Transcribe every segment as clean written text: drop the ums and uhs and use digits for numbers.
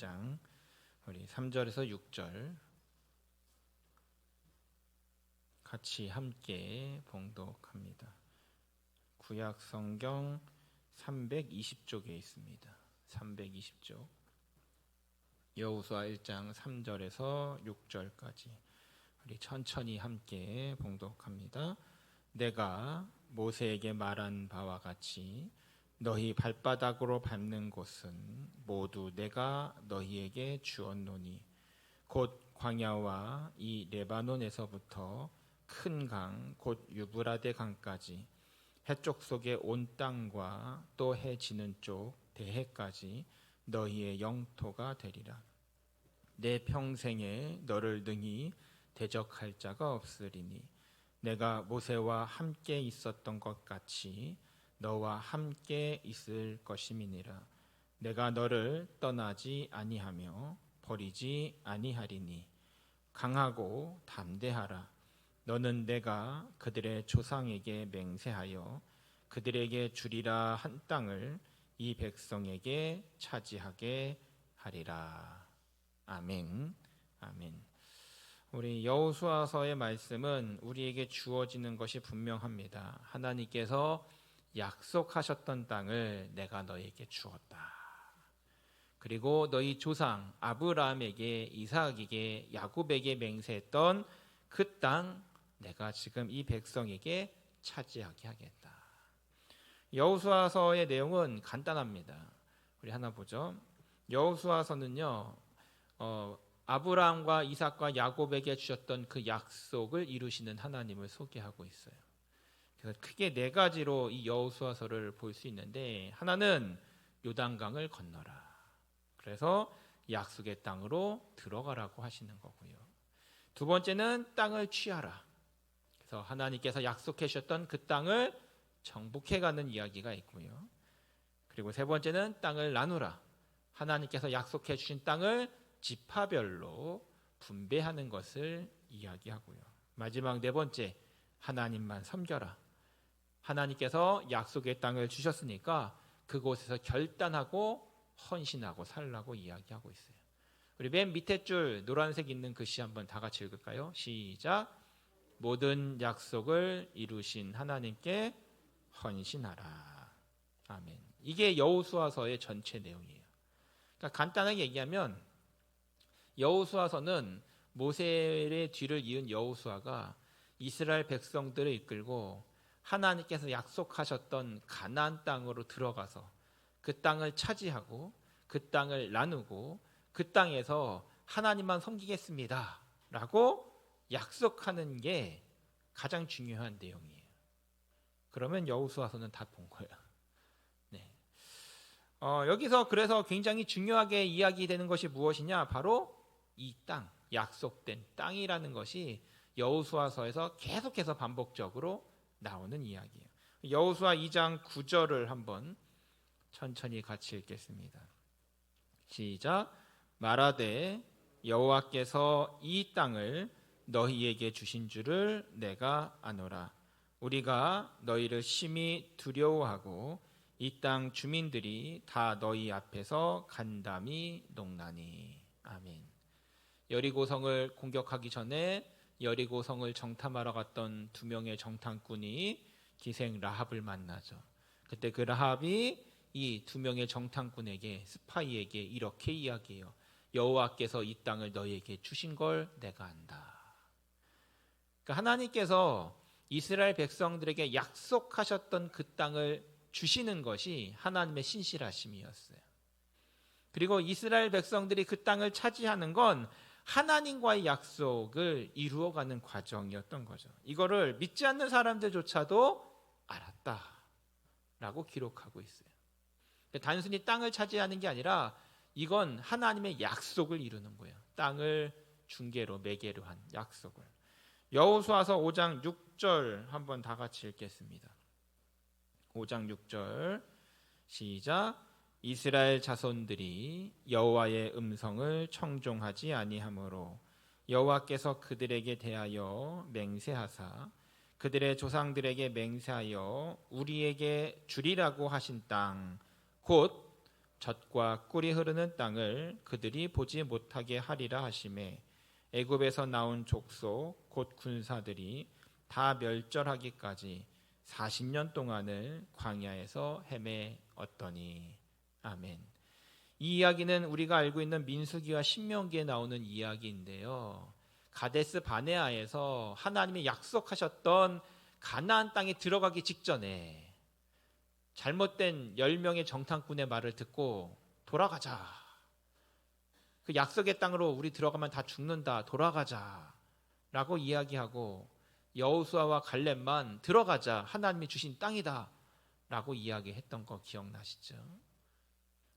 1장 우리 3절에서 6절 같이 함께 봉독합니다. 구약 성경 320쪽에 있습니다. 320쪽. 여호수아 1장 3절에서 6절까지 우리 천천히 함께 봉독합니다. 내가 모세에게 말한 바와 같이 너희 발바닥으로 밟는 곳은 모두 내가 너희에게 주었노니 곧 광야와 이 레바논에서부터 큰 강 곧 유브라데 강까지 해쪽 속의 온 땅과 또 해 지는 쪽 대해까지 너희의 영토가 되리라. 내 평생에 너를 능히 대적할 자가 없으리니 내가 모세와 함께 있었던 것 같이 너와 함께 있을 것임이니라. 내가 너를 떠나지 아니하며 버리지 아니하리니 강하고 담대하라. 너는 내가 그들의 조상에게 맹세하여 그들에게 주리라 한 땅을 이 백성에게 차지하게 하리라. 아멘. 아멘. 우리 여호수아서의 말씀은 우리에게 주어지는 것이 분명합니다. 하나님께서 약속하셨던 땅을 내가 너에게 주었다. 그리고 너희 조상 아브라함에게, 이삭에게, 야곱에게 맹세했던 그 땅 내가 지금 이 백성에게 차지하게 하겠다. 여호수아서의 내용은 간단합니다. 우리 하나 보죠. 여호수아서는요, 아브라함과 이삭과 야곱에게 주셨던 그 약속을 이루시는 하나님을 소개하고 있어요. 그래서 크게 네 가지로 이 여호수아서를 볼 수 있는데, 하나는 요단강을 건너라. 그래서 약속의 땅으로 들어가라고 하시는 거고요. 두 번째는 땅을 취하라. 그래서 하나님께서 약속해 주셨던 그 땅을 정복해 가는 이야기가 있고요. 그리고 세 번째는 땅을 나누라. 하나님께서 약속해 주신 땅을 지파별로 분배하는 것을 이야기하고요. 마지막 네 번째, 하나님만 섬겨라. 하나님께서 약속의 땅을 주셨으니까 그곳에서 결단하고 헌신하고 살라고 이야기하고 있어요. 우리 맨 밑에 줄 노란색 있는 글씨 한번 다 같이 읽을까요? 시작. 모든 약속을 이루신 하나님께 헌신하라. 아멘. 이게 여호수아서의 전체 내용이에요. 그러니까 간단하게 얘기하면 여호수아서는 모세의 뒤를 이은 여호수아가 이스라엘 백성들을 이끌고 하나님께서 약속하셨던 가나안 땅으로 들어가서 그 땅을 차지하고 그 땅을 나누고 그 땅에서 하나님만 섬기겠습니다 라고 약속하는 게 가장 중요한 내용이에요. 그러면 여호수아서는 다 본 거예요. 네. 여기서 그래서 굉장히 중요하게 이야기되는 것이 무엇이냐? 바로 이 땅, 약속된 땅이라는 것이 여호수아서에서 계속해서 반복적으로 나오는 이야기예요. 여호수아 2장 9절을 한번 천천히 같이 읽겠습니다. 시작. 말하되 여호와께서 이 땅을 너희에게 주신 줄을 내가 아노라. 우리가 너희를 심히 두려워하고 이 땅 주민들이 다 너희 앞에서 간담이 녹나니. 아멘. 여리고성을 공격하기 전에 여리고성을 정탐하러 갔던 두 명의 정탐꾼이 기생 라합을 만나죠. 그때 그 라합이 이 두 명의 정탐꾼에게, 스파이에게 이렇게 이야기해요. 여호와께서 이 땅을 너희에게 주신 걸 내가 안다. 그러니까 하나님께서 이스라엘 백성들에게 약속하셨던 그 땅을 주시는 것이 하나님의 신실하심이었어요. 그리고 이스라엘 백성들이 그 땅을 차지하는 건 하나님과의 약속을 이루어가는 과정이었던 거죠. 이거를 믿지 않는 사람들조차도 알았다라고 기록하고 있어요. 단순히 땅을 차지하는 게 아니라 이건 하나님의 약속을 이루는 거예요. 땅을 중개로 매개로 한 약속을. 여호수아서 5장 6절 한번 다 같이 읽겠습니다. 5장 6절 시작. 이스라엘 자손들이 여호와의 음성을 청종하지 아니하므로 여호와께서 그들에게 대하여 맹세하사 그들의 조상들에게 맹세하여 우리에게 주리라고 하신 땅 곧 젖과 꿀이 흐르는 땅을 그들이 보지 못하게 하리라 하시매 애굽에서 나온 족속 곧 군사들이 다 멸절하기까지 40년 동안을 광야에서 헤매었더니. 아멘. 이 이야기는 우리가 알고 있는 민수기와 신명기에 나오는 이야기인데요. 가데스 바네아에서 하나님이 약속하셨던 가나안 땅에 들어가기 직전에 잘못된 10명의 정탐꾼의 말을 듣고 돌아가자. 그 약속의 땅으로 우리 들어가면 다 죽는다. 돌아가자. 라고 이야기하고 여호수아와 갈렙만 들어가자. 하나님이 주신 땅이다. 라고 이야기했던 거 기억나시죠?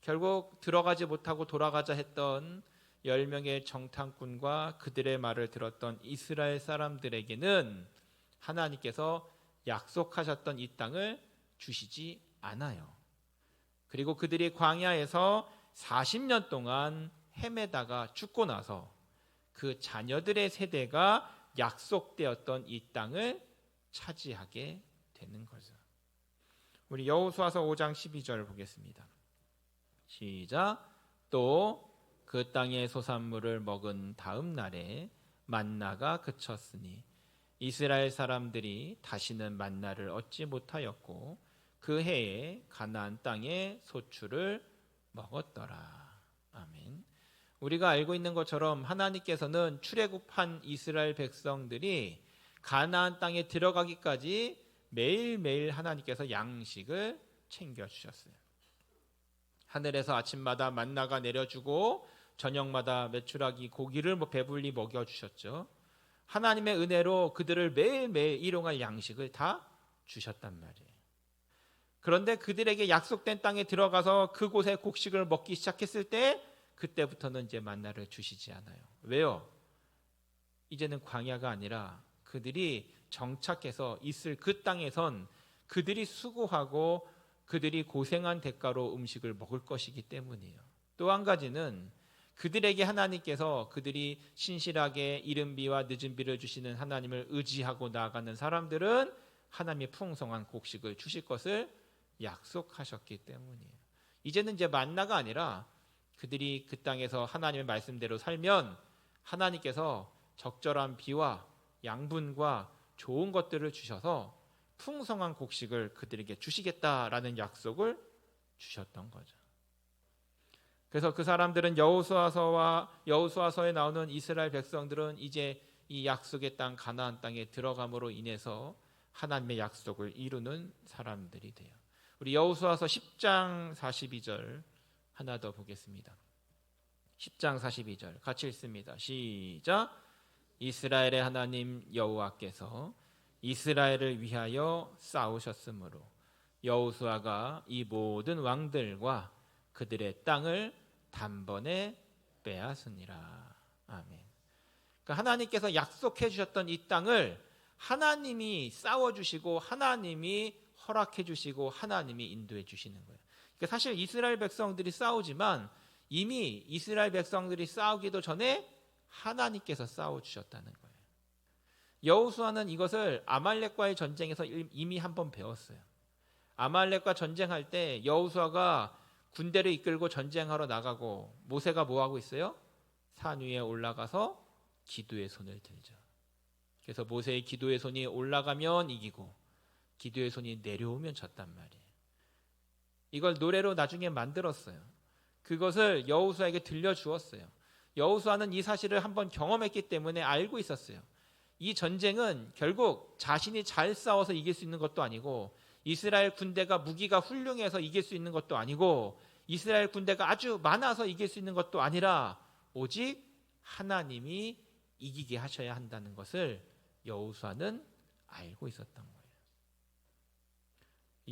결국 들어가지 못하고 돌아가자 했던 10명의 정탐꾼과 그들의 말을 들었던 이스라엘 사람들에게는 하나님께서 약속하셨던 이 땅을 주시지 않아요. 그리고 그들이 광야에서 40년 동안 헤매다가 죽고 나서 그 자녀들의 세대가 약속되었던 이 땅을 차지하게 되는 거죠. 우리 여호수아서 5장 12절 보겠습니다. 시작. 또 그 땅의 소산물을 먹은 다음 날에 만나가 그쳤으니 이스라엘 사람들이 다시는 만나를 얻지 못하였고 그 해에 가나안 땅의 소출을 먹었더라. 아멘. 우리가 알고 있는 것처럼 하나님께서는 출애굽한 이스라엘 백성들이 가나안 땅에 들어가기까지 매일매일 하나님께서 양식을 챙겨주셨어요. 하늘에서 아침마다 만나가 내려주고 저녁마다 메추라기 고기를 배불리 먹여주셨죠. 하나님의 은혜로 그들을 매일매일 일용할 양식을 다 주셨단 말이에요. 그런데 그들에게 약속된 땅에 들어가서 그곳의 곡식을 먹기 시작했을 때 그때부터는 이제 만나를 주시지 않아요. 왜요? 이제는 광야가 아니라 그들이 정착해서 있을 그 땅에선 그들이 수고하고 그들이 고생한 대가로 음식을 먹을 것이기 때문이에요. 또 한 가지는 그들에게 하나님께서 그들이 신실하게 이른 비와 늦은 비를 주시는 하나님을 의지하고 나아가는 사람들은 하나님의 풍성한 곡식을 주실 것을 약속하셨기 때문이에요. 이제는 이제 만나가 아니라 그들이 그 땅에서 하나님의 말씀대로 살면 하나님께서 적절한 비와 양분과 좋은 것들을 주셔서 풍성한 곡식을 그들에게 주시겠다라는 약속을 주셨던 거죠. 그래서 그 사람들은 여호수아서에 나오는 이스라엘 백성들은 이제 이 약속의 땅 가나안 땅에 들어감으로 인해서 하나님의 약속을 이루는 사람들이 돼요. 우리 여호수아서 10장 42절 하나 더 보겠습니다. 10장 42절 같이 읽습니다. 시작. 이스라엘의 하나님 여호와께서 이스라엘을 위하여 싸우셨으므로 여호수아가 이 모든 왕들과 그들의 땅을 단번에 빼앗으니라. 아멘. 그러니까 하나님께서 약속해 주셨던 이 땅을 하나님이 싸워주시고 하나님이 허락해 주시고 하나님이 인도해 주시는 거예요. 그러니까 사실 이스라엘 백성들이 싸우지만 이미 이스라엘 백성들이 싸우기도 전에 하나님께서 싸워주셨다는 거예요. 여호수아는 이것을 아말렉과의 전쟁에서 이미 한번 배웠어요. 아말렉과 전쟁할 때 여호수아가 군대를 이끌고 전쟁하러 나가고 모세가 뭐 하고 있어요? 산 위에 올라가서 기도의 손을 들죠. 그래서 모세의 기도의 손이 올라가면 이기고 기도의 손이 내려오면 졌단 말이에요. 이걸 노래로 나중에 만들었어요. 그것을 여호수아에게 들려주었어요. 여호수아는 이 사실을 한번 경험했기 때문에 알고 있었어요. 이 전쟁은 결국 자신이 잘 싸워서 이길 수 있는 것도 아니고 이스라엘 군대가 무기가 훌륭해서 이길 수 있는 것도 아니고 이스라엘 군대가 아주 많아서 이길 수 있는 것도 아니라 오직 하나님이 이기게 하셔야 한다는 것을 여호수아는 알고 있었던 거예요.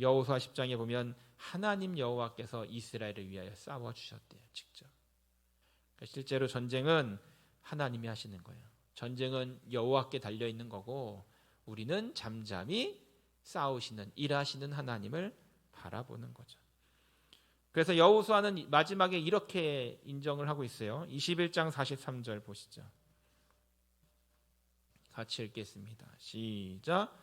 여호수아 10장에 보면 하나님 여호와께서 이스라엘을 위하여 싸워주셨대요. 직접. 실제로 전쟁은 하나님이 하시는 거예요. 전쟁은 여호와께 달려있는 거고 우리는 잠잠히 싸우시는 일하시는 하나님을 바라보는 거죠. 그래서 여호수아는 마지막에 이렇게 인정을 하고 있어요. 21장 43절 보시죠. 같이 읽겠습니다. 시작.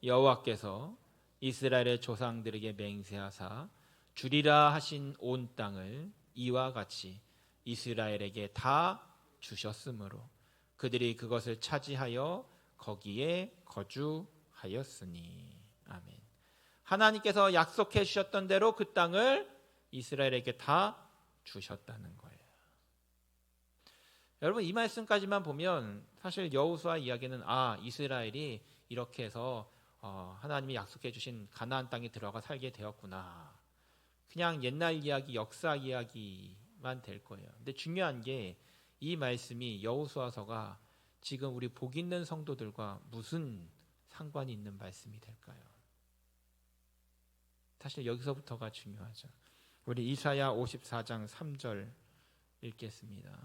여호와께서 이스라엘의 조상들에게 맹세하사 주리라 하신 온 땅을 이와 같이 이스라엘에게 다 주셨으므로 그들이 그것을 차지하여 거기에 거주하였으니. 아멘. 하나님께서 약속해 주셨던 대로 그 땅을 이스라엘에게 다 주셨다는 거예요. 여러분, 이 말씀까지만 보면 사실 여호수아 이야기는 이스라엘이 이렇게 해서 하나님이 약속해 주신 가나안 땅에 들어가 살게 되었구나, 그냥 옛날 이야기, 역사 이야기만 될 거예요. 근데 중요한 게 이 말씀이 여호수아서가 지금 우리 복 있는 성도들과 무슨 상관이 있는 말씀이 될까요? 사실 여기서부터가 중요하죠. 우리 이사야 54장 3절 읽겠습니다.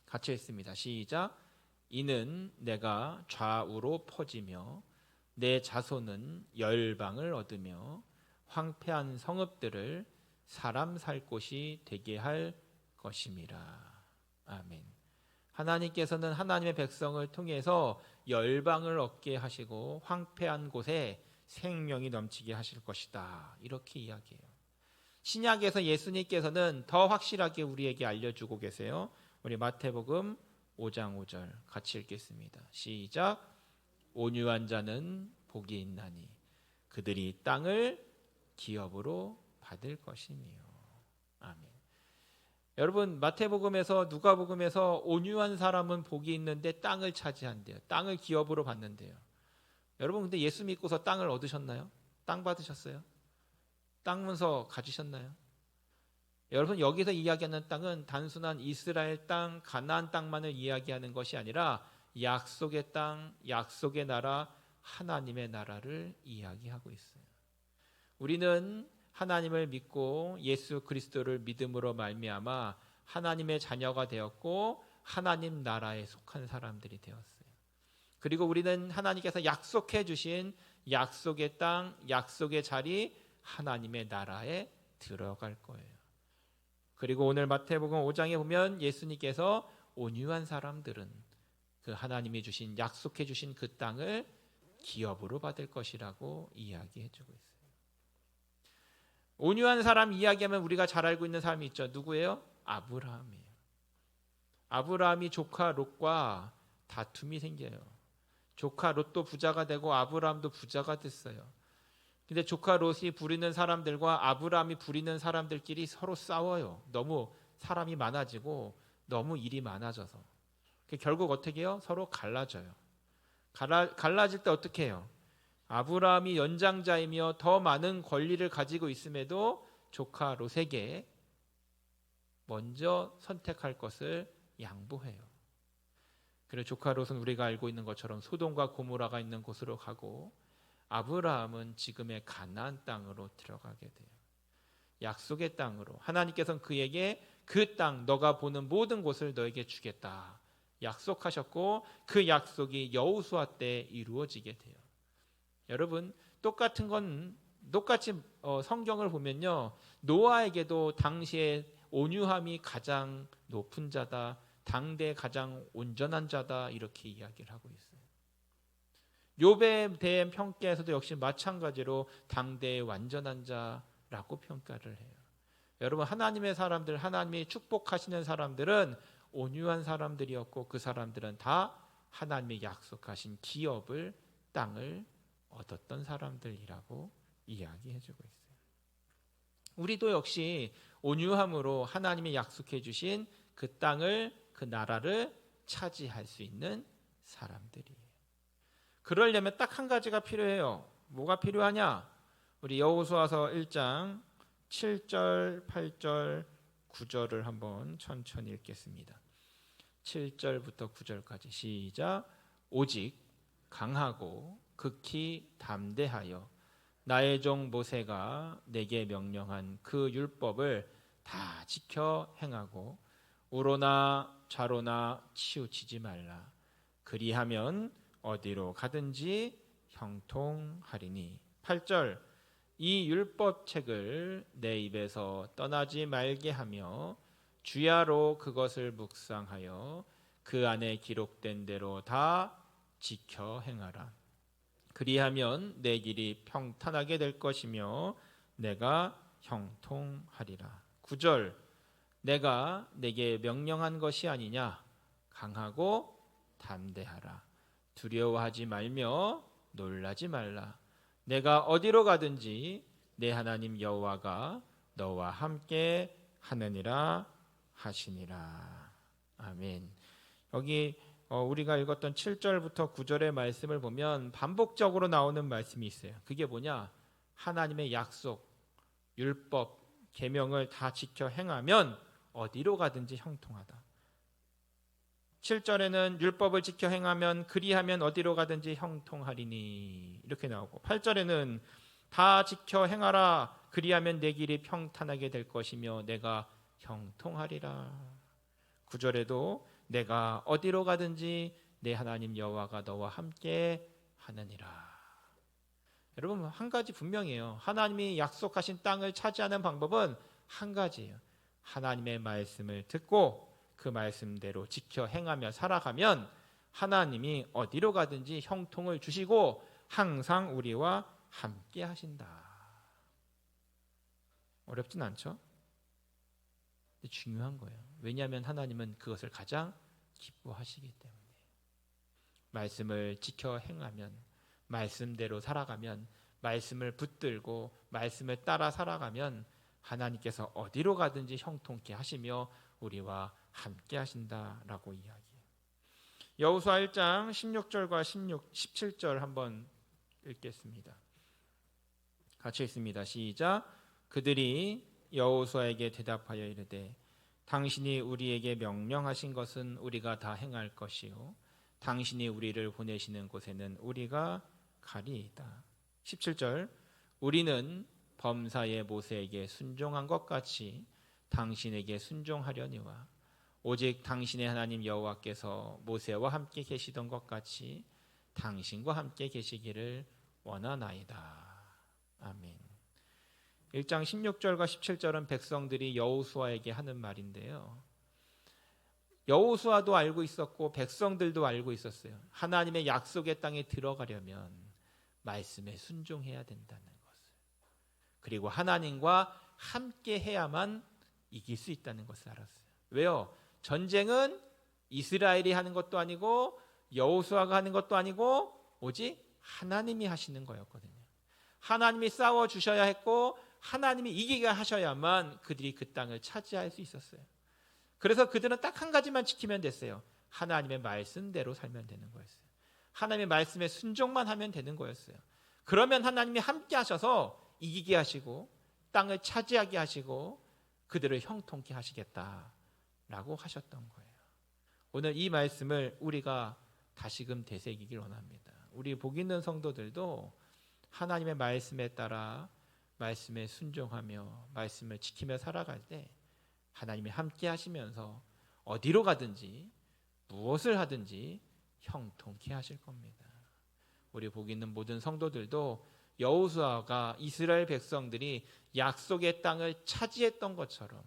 같이 읽습니다. 시작. 이는 내가 좌우로 퍼지며 내 자손은 열방을 얻으며 황폐한 성읍들을 사람 살 곳이 되게 할 것임이라. 아멘. 하나님께서는 하나님의 백성을 통해서 열방을 얻게 하시고 황폐한 곳에 생명이 넘치게 하실 것이다, 이렇게 이야기해요. 신약에서 예수님께서는 더 확실하게 우리에게 알려주고 계세요. 우리 마태복음 5장 5절 같이 읽겠습니다. 시작. 온유한 자는 복이 있나니 그들이 땅을 기업으로 받을 것이며. 아멘. 여러분, 마태복음에서 누가복음에서 온유한 사람은 복이 있는데 땅을 차지한대요. 땅을 기업으로 받는데요. 여러분, 근데 예수 믿고서 땅을 얻으셨나요? 땅 받으셨어요? 땅 문서 가지셨나요? 여러분, 여기서 이야기하는 땅은 단순한 이스라엘 땅, 가나안 땅만을 이야기하는 것이 아니라 약속의 땅, 약속의 나라, 하나님의 나라를 이야기하고 있어요. 우리는 하나님을 믿고 예수 그리스도를 믿음으로 말미암아 하나님의 자녀가 되었고 하나님 나라에 속한 사람들이 되었어요. 그리고 우리는 하나님께서 약속해 주신 약속의 땅, 약속의 자리, 하나님의 나라에 들어갈 거예요. 그리고 오늘 마태복음 5장에 보면 예수님께서 온유한 사람들은 그 하나님이 주신, 약속해 주신 그 땅을 기업으로 받을 것이라고 이야기해 주고 있어요. 온유한 사람 이야기하면 우리가 잘 알고 있는 사람이 있죠. 누구예요? 아브라함이에요. 아브라함이 조카 롯과 다툼이 생겨요. 조카 롯도 부자가 되고 아브라함도 부자가 됐어요. 근데 조카 롯이 부리는 사람들과 아브라함이 부리는 사람들끼리 서로 싸워요. 너무 사람이 많아지고 너무 일이 많아져서. 결국 어떻게 해요? 서로 갈라져요. 갈라질 때 어떻게 해요? 아브라함이 연장자이며 더 많은 권리를 가지고 있음에도 조카 롯에게 먼저 선택할 것을 양보해요. 그래서 조카 롯은 우리가 알고 있는 것처럼 소돔과 고모라가 있는 곳으로 가고 아브라함은 지금의 가나안 땅으로 들어가게 돼요. 약속의 땅으로. 하나님께서는 그에게 그 땅, 너가 보는 모든 곳을 너에게 주겠다 약속하셨고 그 약속이 여호수아 때 이루어지게 돼요. 여러분, 똑같은 건 똑같이 성경을 보면요, 노아에게도 당시에 온유함이 가장 높은 자다, 당대 가장 온전한 자다, 이렇게 이야기를 하고 있어요. 욥에 대한 평가에서도 역시 마찬가지로 당대의 완전한 자라고 평가를 해요. 여러분, 하나님의 사람들, 하나님이 축복하시는 사람들은 온유한 사람들이었고 그 사람들은 다 하나님이 약속하신 기업을, 땅을 얻었던 사람들이라고 이야기해주고 있어요. 우리도 역시 온유함으로 하나님이 약속해 주신 그 땅을, 그 나라를 차지할 수 있는 사람들이에요. 그러려면 딱 한 가지가 필요해요. 뭐가 필요하냐? 우리 여호수아서 1장 7절, 8절, 9절을 한번 천천히 읽겠습니다. 7절부터 9절까지 시작. 오직 강하고 극히 담대하여 나의 종 모세가 내게 명령한 그 율법을 다 지켜 행하고 우로나 좌로나 치우치지 말라. 그리하면 어디로 가든지 형통하리니. 8절. 이 율법책을 내 입에서 떠나지 말게 하며 주야로 그것을 묵상하여 그 안에 기록된 대로 다 지켜 행하라. 그리하면 내 길이 평탄하게 될 것이며 내가 형통하리라. 9절 내가 내게 명령한 것이 아니냐. 강하고 담대하라. 두려워하지 말며 놀라지 말라. 내가 어디로 가든지 내 하나님 여호와가 너와 함께 하느니라 하시니라. 아멘. 여기 우리가 읽었던 7절부터 9절의 말씀을 보면 반복적으로 나오는 말씀이 있어요. 그게 뭐냐? 하나님의 약속, 율법, 계명을 다 지켜 행하면 어디로 가든지 형통하다. 7절에는 율법을 지켜 행하면 그리하면 어디로 가든지 형통하리니 이렇게 나오고 8절에는 다 지켜 행하라 그리하면 내 길이 평탄하게 될 것이며 내가 형통하리라. 9절에도 내가 어디로 가든지 내 하나님 여호와가 너와 함께 하느니라. 여러분 한 가지 분명해요. 하나님이 약속하신 땅을 차지하는 방법은 한 가지예요. 하나님의 말씀을 듣고 그 말씀대로 지켜 행하며 살아가면 하나님이 어디로 가든지 형통을 주시고 항상 우리와 함께 하신다. 어렵진 않죠? 근데 중요한 거예요. 왜냐하면 하나님은 그것을 가장 기뻐하시기 때문에. 말씀을 지켜 행하면, 말씀대로 살아가면, 말씀을 붙들고 말씀을 따라 살아가면 하나님께서 어디로 가든지 형통케 하시며 우리와 함께 하신다라고 이야기해요. 여호수아 1장 16절과 17절 한번 읽겠습니다. 같이 읽습니다. 시작. 그들이 여호수아에게 대답하여 이르되 당신이 우리에게 명령하신 것은 우리가 다 행할 것이요 당신이 우리를 보내시는 곳에는 우리가 가리이다. 17절 우리는 범사의 모세에게 순종한 것 같이 당신에게 순종하려니와 오직 당신의 하나님 여호와께서 모세와 함께 계시던 것 같이 당신과 함께 계시기를 원하나이다. 아멘. 1장 16절과 17절은 백성들이 여호수아에게 하는 말인데요. 여호수아도 알고 있었고 백성들도 알고 있었어요. 하나님의 약속의 땅에 들어가려면 말씀에 순종해야 된다는 것을. 그리고 하나님과 함께 해야만 이길 수 있다는 것을 알았어요. 왜요? 전쟁은 이스라엘이 하는 것도 아니고 여호수아가 하는 것도 아니고 오직 하나님이 하시는 거였거든요. 하나님이 싸워 주셔야 했고 하나님이 이기게 하셔야만 그들이 그 땅을 차지할 수 있었어요. 그래서 그들은 딱 한 가지만 지키면 됐어요. 하나님의 말씀대로 살면 되는 거였어요. 하나님의 말씀에 순종만 하면 되는 거였어요. 그러면 하나님이 함께 하셔서 이기게 하시고 땅을 차지하게 하시고 그들을 형통케 하시겠다라고 하셨던 거예요. 오늘 이 말씀을 우리가 다시금 되새기길 원합니다. 우리 복 있는 성도들도 하나님의 말씀에 따라 말씀에 순종하며 말씀을 지키며 살아갈 때 하나님이 함께 하시면서 어디로 가든지 무엇을 하든지 형통케 하실 겁니다. 우리 복 있는 모든 성도들도 여호수아가 이스라엘 백성들이 약속의 땅을 차지했던 것처럼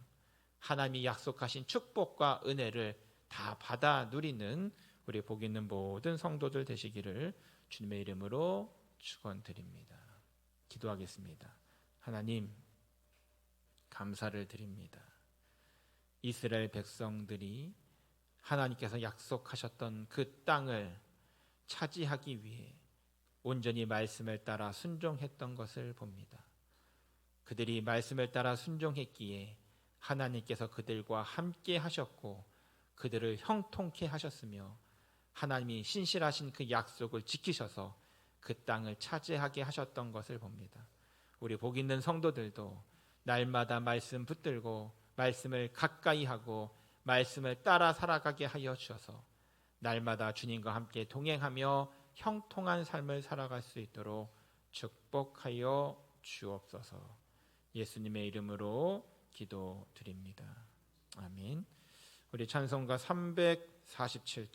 하나님이 약속하신 축복과 은혜를 다 받아 누리는 우리 복 있는 모든 성도들 되시기를 주님의 이름으로 축원드립니다. 기도하겠습니다. 하나님 감사를 드립니다. 이스라엘 백성들이 하나님께서 약속하셨던 그 땅을 차지하기 위해 온전히 말씀을 따라 순종했던 것을 봅니다. 그들이 말씀을 따라 순종했기에 하나님께서 그들과 함께 하셨고 그들을 형통케 하셨으며 하나님이 신실하신 그 약속을 지키셔서 그 땅을 차지하게 하셨던 것을 봅니다. 우리 복 있는 성도들도 날마다 말씀 붙들고 말씀을 가까이 하고 말씀을 따라 살아가게 하여 주셔서 날마다 주님과 함께 동행하며 형통한 삶을 살아갈 수 있도록 축복하여 주옵소서. 예수님의 이름으로 기도드립니다. 아멘. 우리 찬송가 347장